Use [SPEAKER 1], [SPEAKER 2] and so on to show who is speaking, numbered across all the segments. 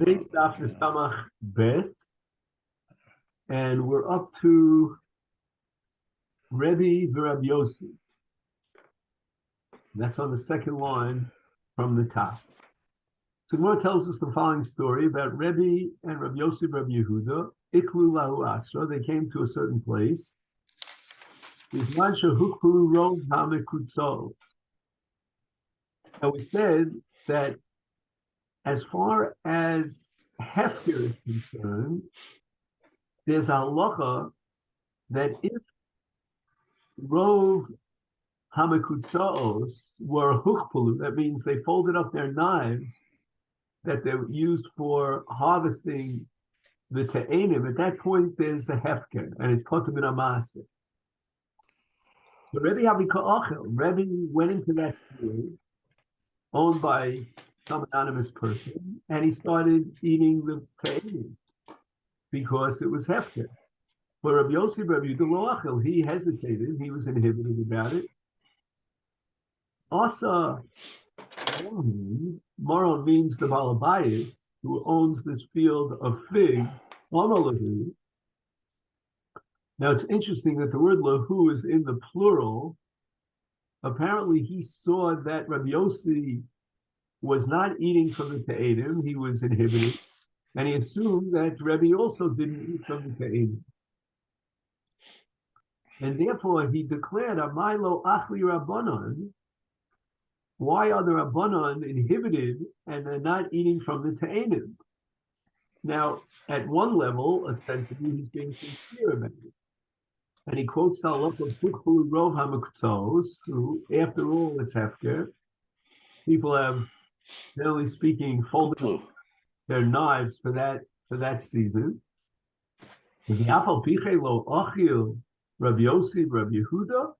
[SPEAKER 1] Beit Daf Samach Bet, and we're up to Rebbe v'Rabbi Yossi. That's on the second line from the top. So Gemara tells us the following story about Rebbe and Rabbi Yossi Rabbi Yehuda. Iklu lahu asra. They came to a certain place. Bizman shehuklu rov hamekutzos. And we said that as far as hefker is concerned, there's a halacha that if rov hamekutzos were hukpulu, that means they folded up their knives that they used for harvesting the te'enim. At that point, there's a hefker, and it's potem in a masechet. So Rebbe went into that field owned by some anonymous person, and he started eating the te'enim because it was hefker. But Rabbi Yossi, Rabbi Yehuda, he hesitated. He was inhibited about it. Also, Moron means the Balabayas, who owns this field of fig. Now, it's interesting that the word lahu is in the plural. Apparently, he saw that Rabbi Yossi was not eating from the te'enim. He was inhibited. And he assumed that Rebbe also didn't eat from the te'enim. And therefore, he declared, Amailo achli rabbanon. Why are the rabbanon inhibited and they're not eating from the te'enim? Now, at one level, ostensibly, he's being sincere about it. And he quotes the halacha of Hukhu Rov HaMektzos, who, after all, it's hefker. People have, generally speaking, folded their knives for that season. Rabbi Yossi, Rabbi Yehuda,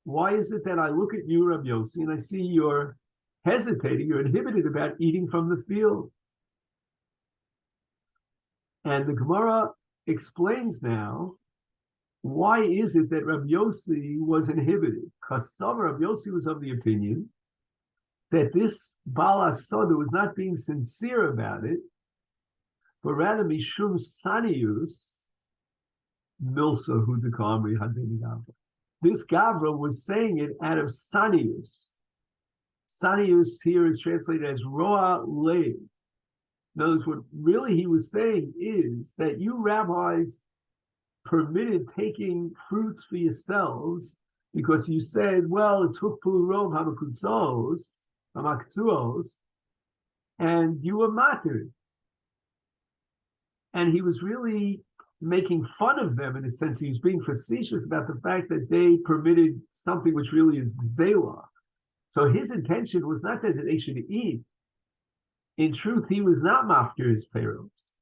[SPEAKER 1] why is it that I look at you, Rabbi Yossi, and I see you're hesitating, you're inhibited about eating from the field? And the Gemara explains now, why is it that Rabbi Yossi was inhibited? Because Rabbi Yossi was of the opinion that this Baal HaSoda was not being sincere about it, but rather Mishum Sanius, Milsa Hudakamri Hadini Gavra. This Gavra was saying it out of Sanius. Sanius here is translated as Roa Lev. In other words, what really he was saying is that you rabbis permitted taking fruits for yourselves because you said, well, it's hukpulu rov hamakutsos, and you were matir. And he was really making fun of them in a sense. He was being facetious about the fact that they permitted something which really is gzela. So his intention was not that they should eat. In truth, he was not mafkir his parents.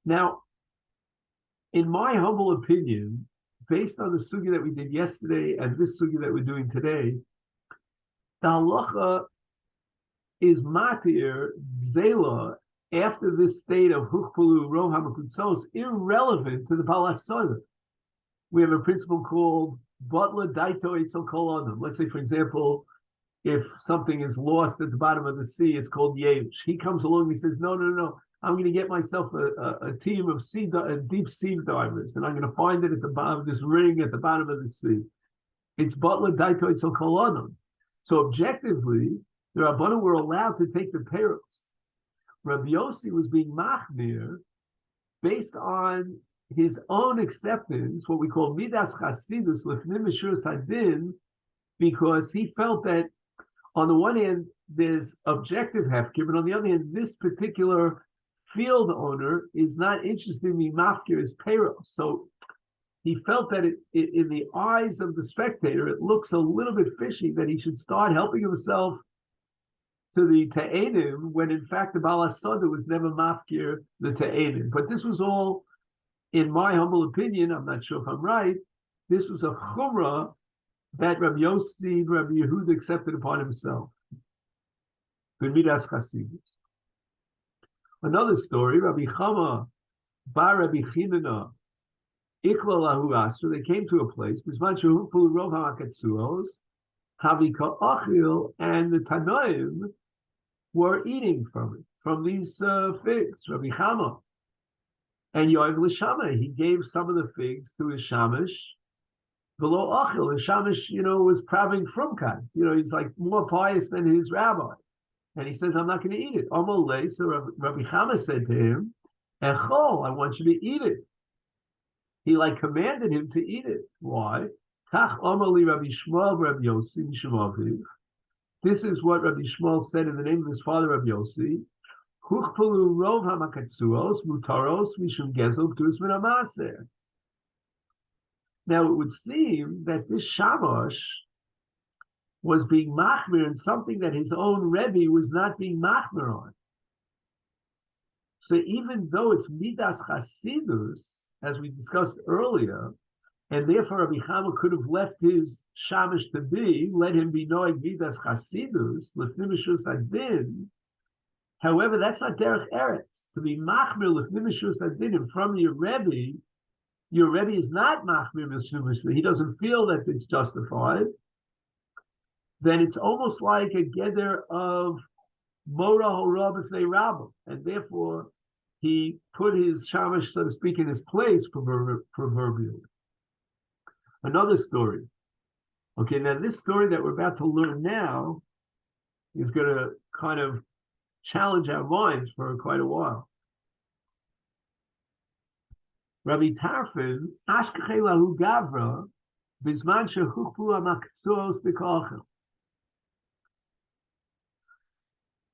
[SPEAKER 1] Now, in my humble opinion, based on the sugi that we did yesterday and this sugi that we're doing today, the halacha is matir gzela after this state of hukpulu rov hamakutsos, irrelevant to the Baal HaSoda. We have a principle called Batla Daito Eitzel Kol Adam. Let's say, for example, if something is lost at the bottom of the sea, it's called Yesh. He comes along and he says, no, I'm going to get myself a team of deep sea divers, and I'm going to find it at the bottom of this ring at the bottom of the sea. It's Batla Daito Eitzel Kol Adam. So objectively, the Rabbanan were allowed to take the perils. Rabbi Yossi was being machmir based on his own acceptance, what we call midas chasidus lefnim mishur sadin, because he felt that on the one hand there's objective hefker, but on the other hand this particular field owner is not interested in being machmir his payroll. So he felt that in the eyes of the spectator it looks a little bit fishy that he should start helping himself to the te'enim, when in fact the Baal HaSoda was never mafkir the te'enim. But this was all, in my humble opinion, I'm not sure if I'm right, this was a chumrah that Rabbi Yossi, Rabbi Yehuda accepted upon himself. Another story, Rabbi Chama bar Rabbi Chinana, Ikla lahu asra, they came to a place, Bisman shehu pulu rov hamakatsuos, Havika Achil, and the Tanoim were eating from it. from these figs, Rabbi Chama. And Yoav l'shama, he gave some of the figs to his shamash. Below achil, his shamash, was praving frumkan. He's like more pious than his rabbi. And he says, I'm not going to eat it. Amalei, so Rabbi Chama said to him, Echol, I want you to eat it. He commanded him to eat it. Why? Kach Amali Rabbi Shmuel Rabbi Yossi Mishamaviv. This is what Rabbi Shmuel said in the name of his father Rabbi Yossi. Huchpalu rov hamakatsuos mutaros mishum gezel k'tus min hamaser. Now it would seem that this shamash was being machmir in something that his own Rebbe was not being machmir on. So even though it's midas chasidus, as we discussed earlier, and therefore Rabbi Chama could have left his shamash to be, let him be noig midas chasidus, lefnimishus adin. However, that's not derech eretz. To be machmir lefnimishus adin from your Rebbe is not machmir mishumishus. He doesn't feel that it's justified. Then it's almost like a gather of Mora Hora B'fnei Rabba, and therefore he put his shamash, so to speak, in his place proverbially. Another story. Okay, now this story that we're about to learn now is going to kind of challenge our minds for quite a while. Rabbi Tarfon, Ashkechei lahu gavra, bizman shehuchpu hamakzuos b'kochel.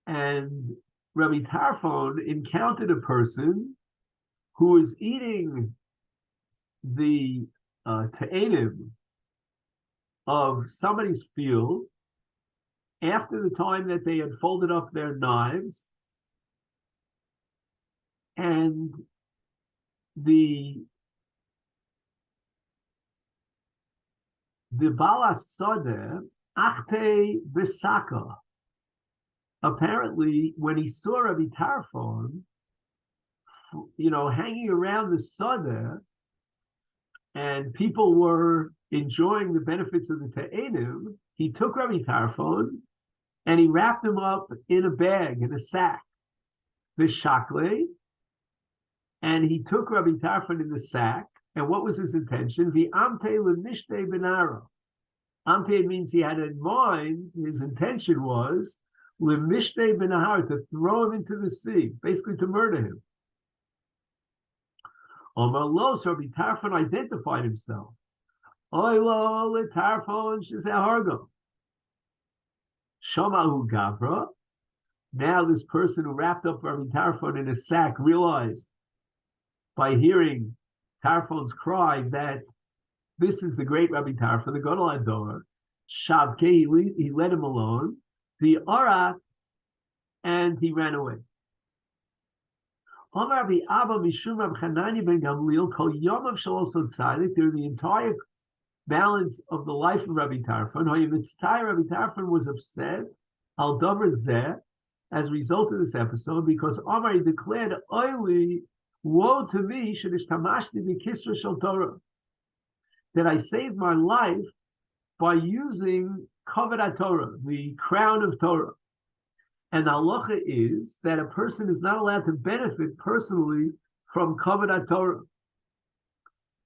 [SPEAKER 1] And Rabbi Tarfon encountered a person who was eating the te'enim of somebody's field after the time that they had folded up their knives, and the balas sadeh achte b'saka. Apparently, when he saw Rabbi Tarfon, hanging around the sadeh, and people were enjoying the benefits of the te'enim, he took Rabbi Tarfon and he wrapped him up in a bag, in a sack, the shakle, and he took Rabbi Tarfon in the sack. And what was his intention? The amte l'nishte benara. Amte means he had in mind, his intention was l'mishte benahar, to throw him into the sea, basically to murder him. Omar Los, Rabbi Tarfon identified himself. Oilo l'tarfon shezehargo. Shamahu gavra. Now this person who wrapped up Rabbi Tarfon in a sack realized, by hearing Tarfon's cry, that this is the great Rabbi Tarfon, the Gadol Hador. Shavke, he let him alone. The Arat, and he ran away. During the entire balance of the life of Rabbi Tarfon, Rabbi Tarfon was upset al davar zeh, as a result of this episode, because Omar declared, "Oily, woe to me, shedishtamashti b'kisra shel Torah, that I saved my life by using kavod Torah, the crown of Torah." And the halacha is that a person is not allowed to benefit personally from kavod Torah.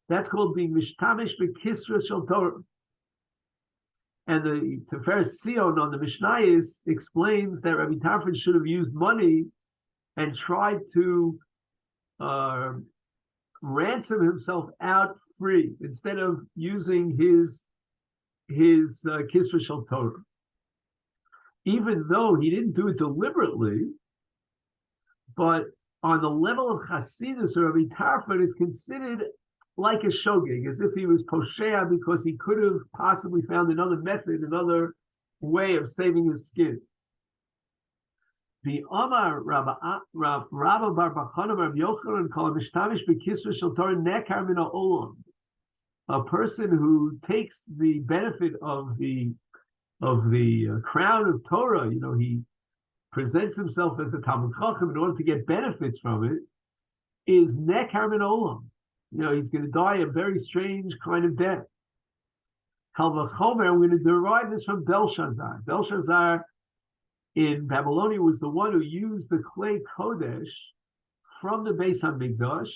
[SPEAKER 1] That's called being mishtamish b'kisra shel Torah. And the Tiferes Tzion on the Mishnayos explains that Rabbi Tarfon should have used money and tried to ransom himself out free instead of using his kisra shel Torah. Even though he didn't do it deliberately, but on the level of Chasidus or Rabbi Tarfon, it's considered like a shogeg, as if he was poshea because he could have possibly found another method, another way of saving his skin. The Omar Rabba Bar Bachana Rabbi Yochanan called Mishtamish b'kisra shel Torah nekar min ha'olam. A person who takes the benefit of the crown of Torah, he presents himself as a Talmud Chacham in order to get benefits from it, is nekar min ha'olam. He's going to die a very strange kind of death. Kal v'chomer, I'm going to derive this from Belshazzar. Belshazzar in Babylonia was the one who used the clay kodesh from the Beis Hamikdash,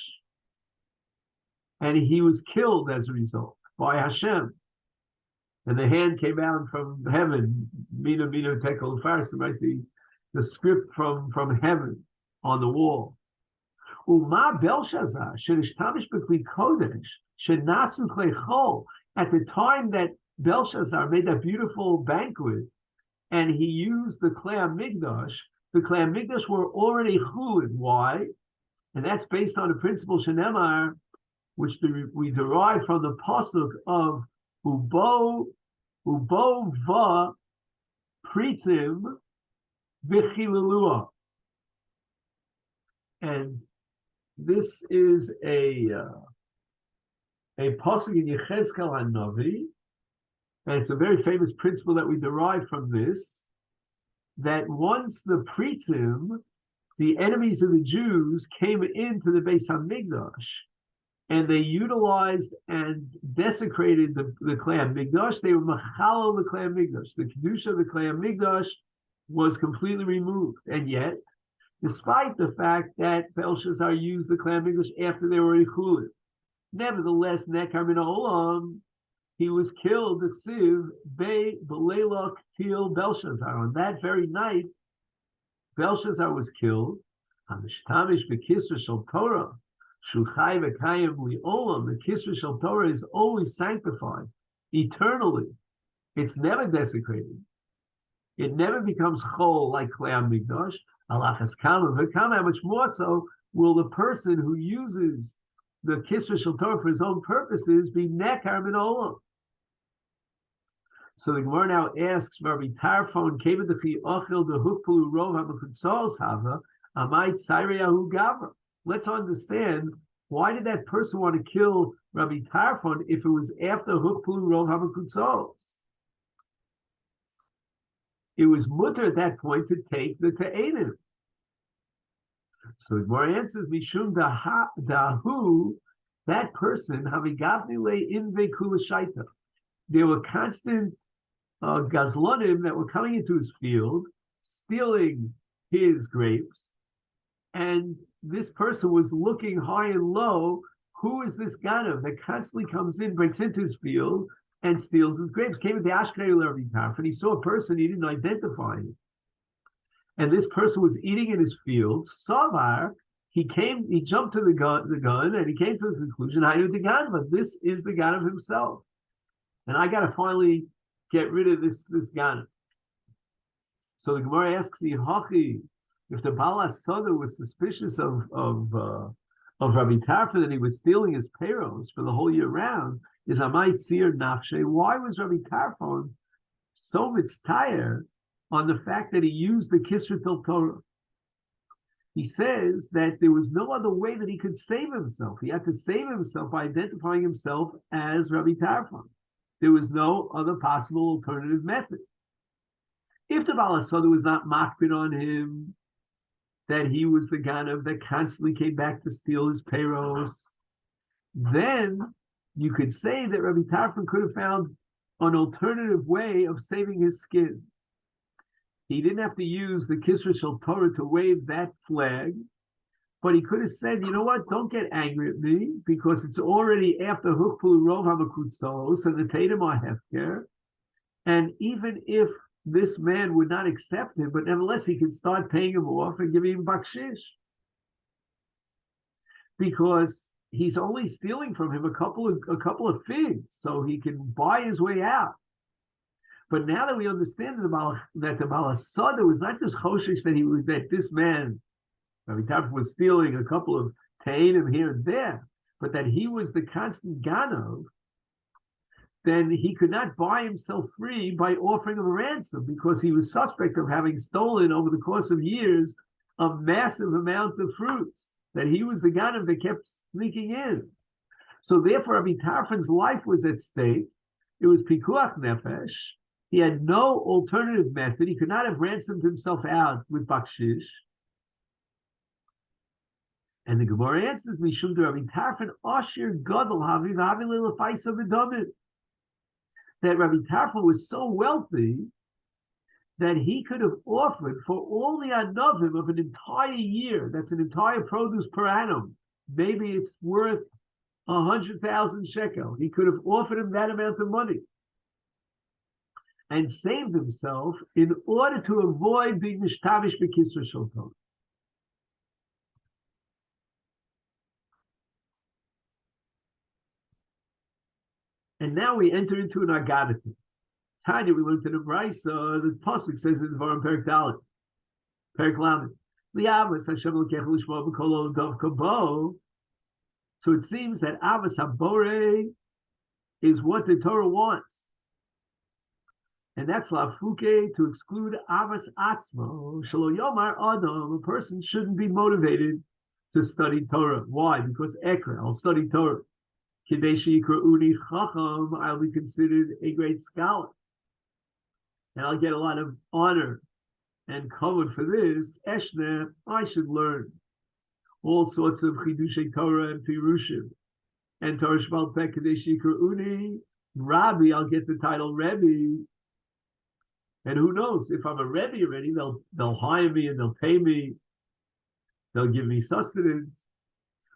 [SPEAKER 1] and he was killed as a result by Hashem. And the hand came down from heaven, Mina Tekel Farsim, right? The script from heaven on the wall. Uma Belshazzar, Shenishtavish B'Kli Kodesh, Shenasu Klei Chol. At the time that Belshazzar made that beautiful banquet, and he used the Klei HaMikdash were already chulin. Why? And that's based on the principle Shenemar, which we derive from the pasuk of Ubo va pritzim v'chilulua. And this is a pasuk in Yechezkel HaNavi, and it's a very famous principle that we derive from this, that once the pritzim, the enemies of the Jews, came into the Beis Hamikdash, and they utilized and desecrated the Klei HaMikdash, they were machalo the Klei HaMikdash. The kedusha of the Klei HaMikdash was completely removed. And yet, despite the fact that Belshazzar used the Klei HaMikdash after they were chulin, nevertheless, nekar min ha'olam, he was killed at Siv Bei B'Leila K'til Belshazzar. On that very night, Belshazzar was killed. Hamishtavish b'Kisra Shel Torah. Shulchai v'Kayim Li'olam. The Kisra Shel Torah is always sanctified, eternally. It's never desecrated. It never becomes chol like Klei HaMikdash. Alachas kama v'kama. How much more so will the person who uses the Kisra Shel Torah for his own purposes be nekar min olam? So the Gemara now asks, Rabbi Tarfon, Kevedechi Ochil the Hukpulu Rov HaMechutzos Hava, Amai Tzaireyahu Gavra. Let's understand, why did that person want to kill Rabbi Tarfon if it was after Hukpulu Rov HaMechutzos? It was mutter at that point to take the Te'enim. So the Gemara answers, Mishum Dahu, that person, Havigavni Le Inve Kula Shaita. There were constant gazlonim that were coming into his field, stealing his grapes, and this person was looking high and low. Who is this ganav that constantly comes in, breaks into his field, and steals his grapes? Came into Ashkelon and he saw a person, he didn't identify him, and this person was eating in his field. Savar, he jumped to the gun, and he came to the conclusion, I knew the ganav, this is the ganav himself. And I got to finally get rid of this ganav. So the Gemara asks, if the Baal HaSoda was suspicious of Rabbi Tarfon that he was stealing his payros for the whole year round, is Amai Tzir Nachshe. Why was Rabbi Tarfon so mitztayer on the fact that he used the Kisra Tel Torah? He says that there was no other way that he could save himself. He had to save himself by identifying himself as Rabbi Tarfon. There was no other possible alternative method. If the Baal HaSoda was not makbid on him, that he was the ganav that constantly came back to steal his payros, then you could say that Rabbi Tarfon could have found an alternative way of saving his skin. He didn't have to use the Kisra Shel Torah to wave that flag, but he could have said, you know what, don't get angry at me, because it's already after Hukpulu Rov HaMechutzos, and the Tatum are hefker, and even if this man would not accept him, but nevertheless he can start paying him off and giving him bakshish, because he's only stealing from him a couple of figs, so he can buy his way out. But now that we understand that the Baal HaSoda was not just choshesh that this man Rabbi Tarfon was stealing a couple of te'enim here and there, but that he was the constant ganav, then he could not buy himself free by offering him a ransom, because he was suspect of having stolen over the course of years a massive amount of fruits, that he was the ganav that kept sneaking in. So therefore, Rabbi Tarfon's life was at stake. It was pikuach nefesh. He had no alternative method. He could not have ransomed himself out with bakshish. And the Gemara answers, Mishum de Rabbi Tarfon, Ashir Gadol Havi Vavi Lefaisa V'David. That Rabbi Tarfon was so wealthy that he could have offered for all the anavim of an entire year, that's an entire produce per annum, maybe it's worth 100,000 shekel. He could have offered him that amount of money and saved himself in order to avoid being mishtavish b'kisra shel Torah. And now we enter into an Agadah. Tanya, we learned in the Brisa, the pasuk says in the Varam Perek Dalet, Perek Lamed, Li'avas Hashem l'kecha l'shmo b'kol olam dovka bo. So it seems that Avas Habore is what the Torah wants. And that's Lafuke, to exclude Avas Atzmo. Shelo Yomar Adam, a person shouldn't be motivated to study Torah. Why? Because Ekra, I'll study Torah. Kadeshi Yikra'uni Chacham, I'll be considered a great scholar. And I'll get a lot of honor and covered for this. Eshne, I should learn all sorts of Chidushay Torah and Pirushim. And Torah Shmal Peh Kadeshi Yikra'uni, Rabbi, I'll get the title Rebbe. And who knows, if I'm a Rebbe already, they'll hire me and they'll pay me. They'll give me sustenance.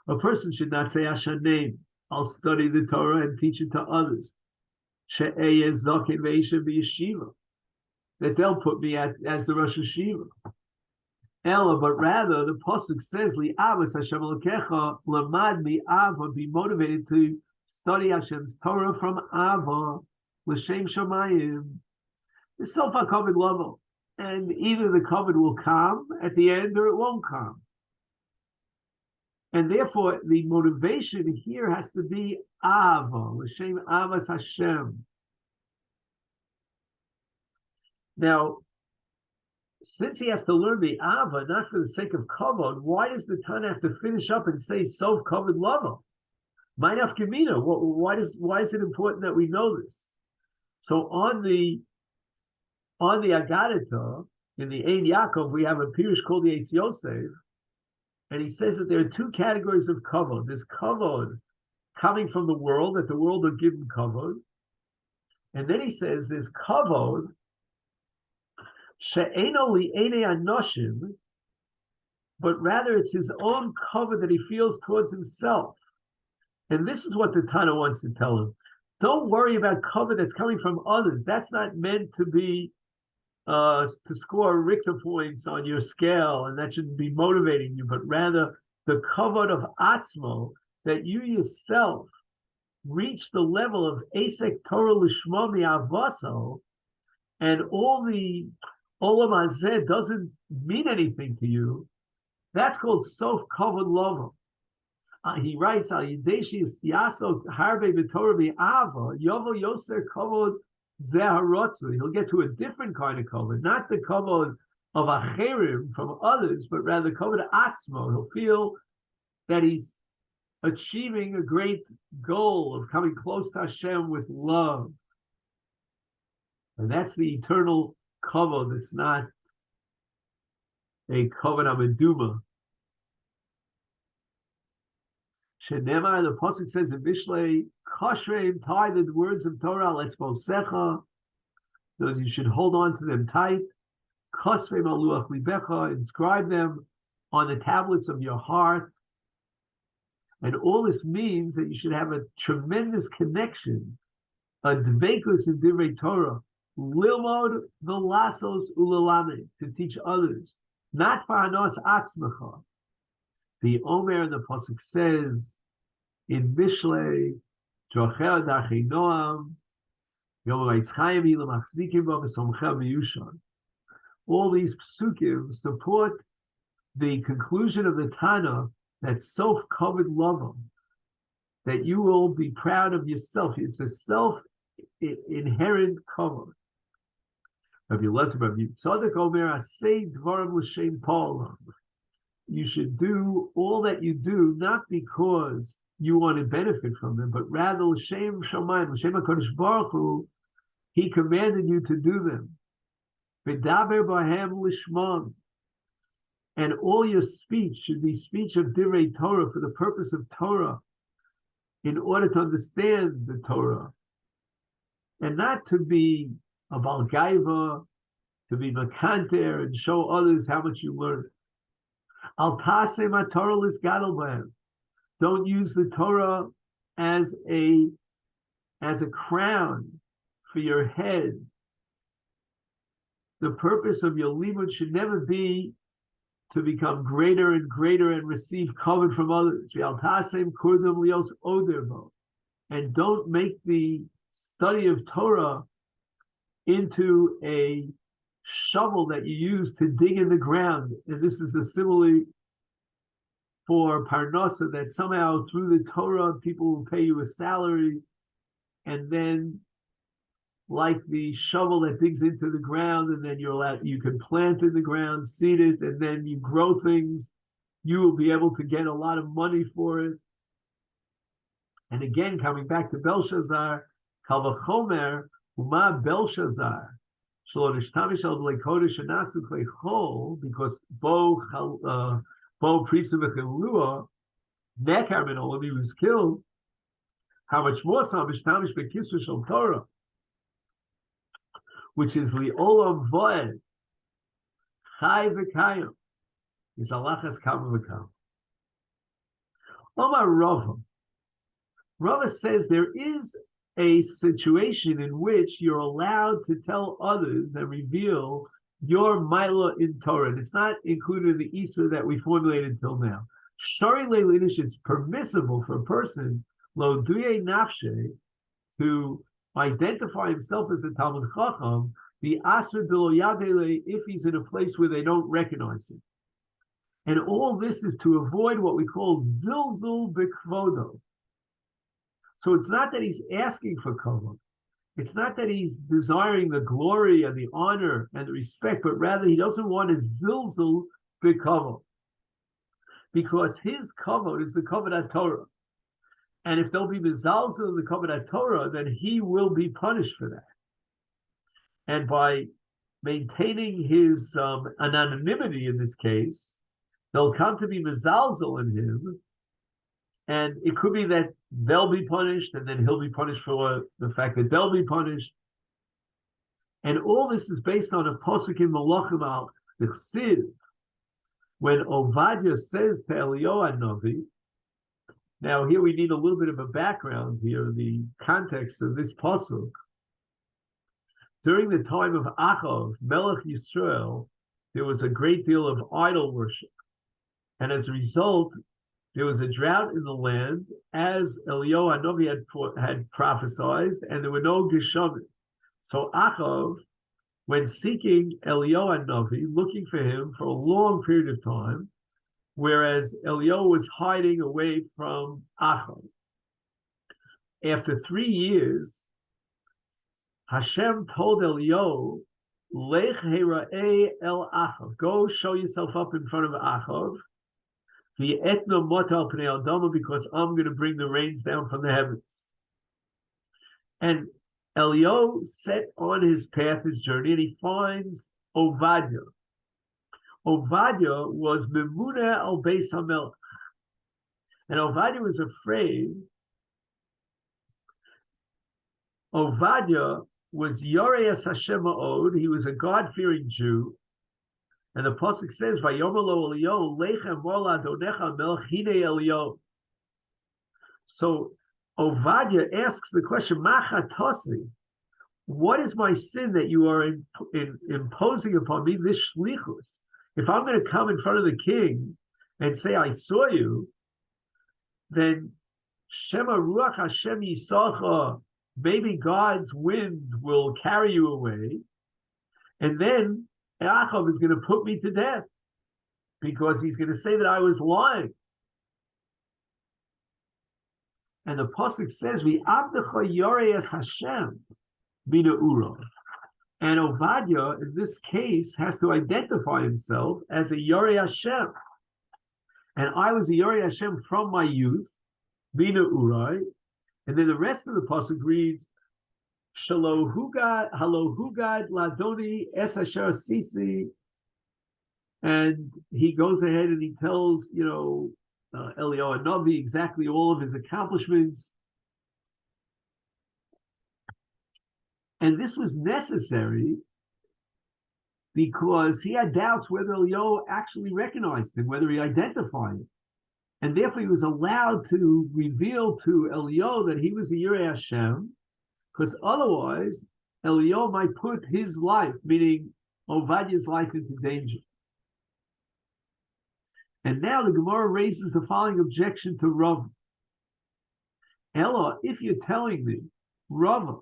[SPEAKER 1] A person should not say Hashanim, I'll study the Torah and teach it to others. That they'll put me as the Rosh Hashiva. Ella, but rather the pasuk says, "Li avas Hashem Elokecha lamad mi ava," be motivated to study Hashem's Torah from Ava, l'shem shamayim. The sofa covered level, and either the covered will come at the end or it won't come. And therefore, the motivation here has to be Ava, l'shem avas Hashem. Now, since he has to learn the Ava, not for the sake of kavod, why does the Tana have to finish up and say sof kavod lava? Ma'naf Kamina. Why is it important that we know this? So on the Agadita, in the Ein Yaakov, we have a pirush called the Eitz Yosef, and he says that there are two categories of kavod. There's kavod coming from the world, that the world will give him kavod, and then he says there's kavod she'eno li'enei anoshim, but rather it's his own kavod that he feels towards himself. And this is what the Tana wants to tell him. Don't worry about kavod that's coming from others. That's not meant to be to score Richter points on your scale, and that shouldn't be motivating you, but rather the kavod of atzmo, that you yourself reach the level of Asek Torah Lishma Mi'avaso, and all the Olam Hazeh doesn't mean anything to you. That's called Sof Kavod Lova. He writes, Al Yideshi Yaso Harbe V'Torah Mi'ava Yovo Yoser Kavod Zeharotzu. He'll get to a different kind of kavod, not the kavod of acherim from others, but rather kavod atzmo. He'll feel that he's achieving a great goal of coming close to Hashem with love. And that's the eternal kavod. It's not a kavod amaduma. Shenemar, the pasuk says in Mishlei, Kashreim, tie the words of Torah, let's bosecha, those you should hold on to them tight. Kasreim aluach libecha, inscribe them on the tablets of your heart. And all this means that you should have a tremendous connection, a dveikus in divrei Torah, lilmod v'lasos ulalame, to teach others, not fa'anos atzmecha. The Omer, the pasuk says in Mishlei, Drochel darchei noam, Yom Reitzchayim ilamachzikim bo v'somchel v'yushon. All these psukim support the conclusion of the Tana that self-covered love, that you will be proud of yourself. It's a self-inherent cover. Rabbi Elazar, Rabbi Tzadok Omer, Asay dvarim l'shem Paul. You should do all that you do, not because you want to benefit from them, but rather l'shem shamayim, l'shem HaKadosh Baruch Hu, He commanded you to do them. V'daber b'hem l'shmam. And all your speech should be speech of divrei Torah, for the purpose of Torah, in order to understand the Torah, and not to be a balgaiva, to be makanter and show others how much you learn. Al taseh matorah lisgadol b'hem. Don't use the Torah as a crown for your head. The purpose of your limud should never be to become greater and greater and receive covet from others. And don't make the study of Torah into a shovel that you use to dig in the ground. And this is a simile for Parnasa, that somehow through the Torah people will pay you a salary, and then like the shovel that digs into the ground, and then you can plant in the ground, seed it, and then you grow things. You will be able to get a lot of money for it. And again, coming back to Belshazzar, Kal v'chomer uma Belshazzar, shelo nishtamish al b'lei kodesh shenasu klei chol, because bo priest of Chelua, Nekar ben Olam, he was killed. How much more so mishtamish bekisra shel Torah, which is li'olam voed, chai v'kayim, is alachas kama v'kam. Omar Rava. Rava says there is a situation in which you're allowed to tell others and reveal your Maila in Torah. And it's not included in the Isa that we formulated till now. Shari Leilinish, it's permissible for a person, lo duye nafshe, to identify himself as a Talmud Chacham, the Asr bilo yadele, if he's in a place where they don't recognize him. And all this is to avoid what we call zilzul b'kvodo. So it's not that he's asking for kavod. It's not that he's desiring the glory and the honor and the respect, but rather he doesn't want to zilzul b'kavod. Because his kavod is the kavod Torah. And if there'll be mizalzel in the kavod Torah, then he will be punished for that. And by maintaining his anonymity in this case, they'll come to be mizalzel in him, and it could be that they'll be punished, and then he'll be punished for the fact that they'll be punished. And all this is based on a pasuk in Malachim al Chsiv, when Ovadia says to Eliyahu Hanavi. Now here we need a little bit of a background here, the context of this pasuk. During the time of Achav, Melech Yisrael, there was a great deal of idol worship. And as a result, there was a drought in the land, as Eliyahu Hanavi had prophesied, and there were no Geshamim. So Achav, when seeking Eliyahu Hanavi, looking for him for a long period of time, whereas Eliyahu was hiding away from Achav. After 3 years, Hashem told Eliyahu, Lech hera'eh el Achav, go show yourself up in front of Achav, because I'm going to bring the rains down from the heavens. And Eliyahu set on his path, his journey, and he finds Ovadia. Ovadia was Memuna al Beis HaMelech. And Ovadia was afraid. Ovadia was Yoreas Hashem Ma'od. He was a God-fearing Jew. And the pasuk says, "Vayomer lo Eliyahu lechem mola adonecha melech hine Eliyahu." So Ovadia asks the question, "Machatasi, what is my sin that you are imposing upon me this shlichus? If I'm going to come in front of the king and say I saw you, then Shema Ruach Hashem Yisacha, maybe God's wind will carry you away, and then Yaakov is going to put me to death because he's going to say that I was lying." And the pasuk says, "V'abdecha yoreas Hashem mina ura." And Ovadia, in this case, has to identify himself as a Yorei Hashem. And I was a Yorei Hashem from my youth, mina urai. And then the rest of the pasuk reads, Halo hugad ladoni es asher sisi, and he goes ahead and he tells, Eliyahu Hanavi exactly all of his accomplishments. And this was necessary because he had doubts whether Eliyahu actually recognized him, whether he identified him. And therefore he was allowed to reveal to Eliyahu that he was a Yirei Hashem, because otherwise Eliyahu might put his life, meaning Ovadiah's life, into danger. And now the Gemara raises the following objection to Rav. Ella, if you're telling me, Rav,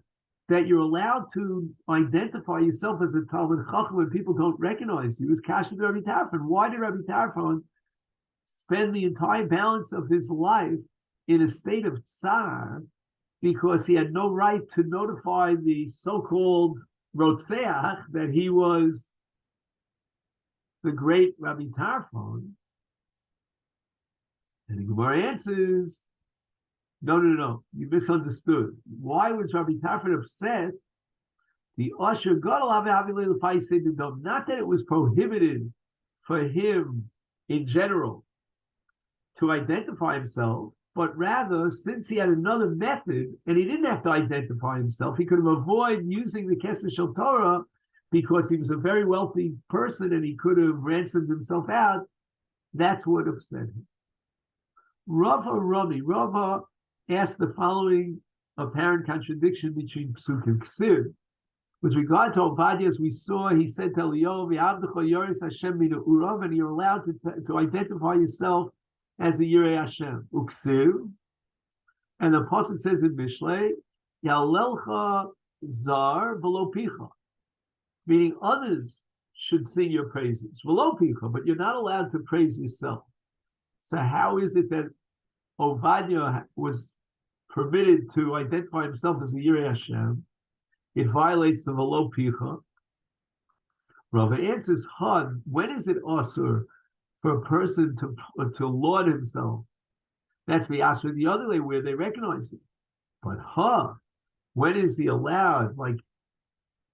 [SPEAKER 1] that you're allowed to identify yourself as a Talmid Chacham when people don't recognize you, is Kasha to Rabbi Tarfon. Why did Rabbi Tarfon spend the entire balance of his life in a state of tsar? Because he had no right to notify the so-called Rotzeach that he was the great Rabbi Tarfon. And the Gemara answers, no, you misunderstood. Why was Rabbi Tarfon upset? The Usher got not that it was prohibited for him in general to identify himself, but rather, since he had another method, and he didn't have to identify himself, he could have avoided using the Kesef Shel Torah because he was a very wealthy person and he could have ransomed himself out. That's what upset him. Rava asked the following apparent contradiction between Psuk and Ksiv. With regard to Obadiah, as we saw, he said to Eliyahu, and you're allowed to identify yourself as the Yirei Hashem. Uksiv. And the Pasuk says in Mishlei, Yalelcha zar v'lo picha, meaning others should sing your praises. V'lo picha, but you're not allowed to praise yourself. So how is it that Obadiah was permitted to identify himself as a Yirei Hashem? It violates the V'lo picha. Rava answers, Han, when is it asur for a person to laud himself? That's the asur the other way, where they recognize it. But when is he allowed, like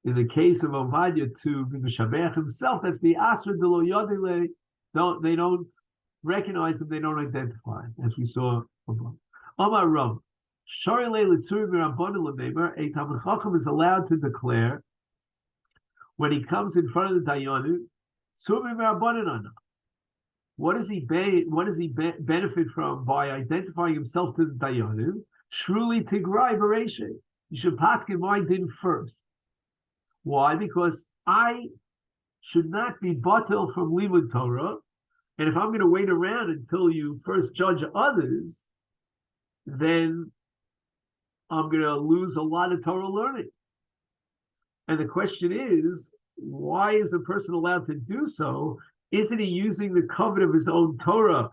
[SPEAKER 1] in the case of Obadiah, to be Meshabech himself? That's the asur de lo yodele. They don't recognize him, they don't identify, as we saw above. Amar Rav, Shari le litzuri mirabbanan l'meimer, a Talmid Chacham is allowed to declare when he comes in front of the Dayanu, tzuri mirabbanan ana. What does he benefit from by identifying himself to the Dayanu? Shruli tigrai bereshe. You should paskin my din first. Why? Because I should not be batel from limud Torah, and if I'm going to wait around until you first judge others, then I'm going to lose a lot of Torah learning. And the question is, why is a person allowed to do so? Isn't he using the covet of his own Torah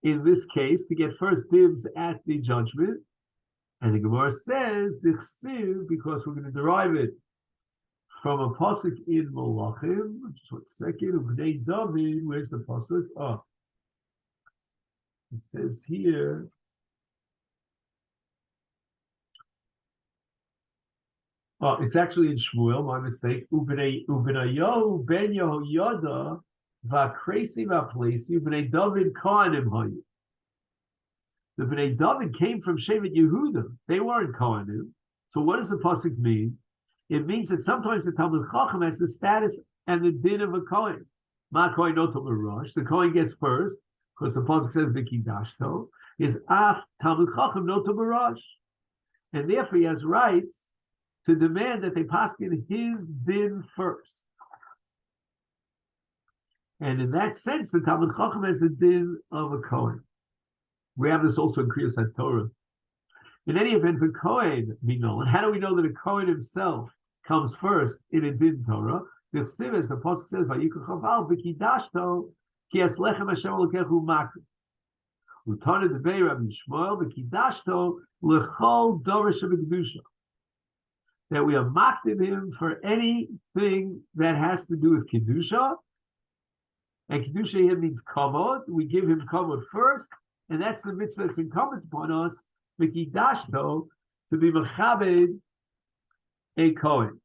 [SPEAKER 1] in this case to get first dibs at the judgment? And the Gemara says, because we're going to derive it from a pasuk in Malachim. Just 1 second. Ubnei David. Where's the pasuk? Oh, it says here. Oh, it's actually in Shmuel. My mistake. Ubnayahu ben Yehoyada va'kresi va'plesi ubnei David kohanim hayu. The Bnei David came from Shevet Yehuda. They weren't kohanim. So what does the pasuk mean? It means that sometimes the Talmid Chacham has the status and the din of a Kohen. Ma Kohen noto merash. The Kohen gets first, because the pasuk says v'kidashto. Is af Talmid Chacham noto merash, and therefore he has rights to demand that they paskin his din first. And in that sense, the Talmid Chacham has the din of a Kohen. We have this also in Kriyas HaTorah. In any event, for Kohen be known. How do we know that a Kohen himself comes first in a din Torah? The Chsiv, the pasuk says, "Vayikach chaval v'kidashto ki es lechem Hashem Elokechu makri." Utana devei Rabbi Shmuel v'kidashto lechol dorish v'kedusha. That we have mocked him for anything that has to do with kedusha, and kedusha here means kavod. We give him kavod first, and that's the mitzvah that's incumbent upon us. V'kidashto, to be mechabed a Kohen.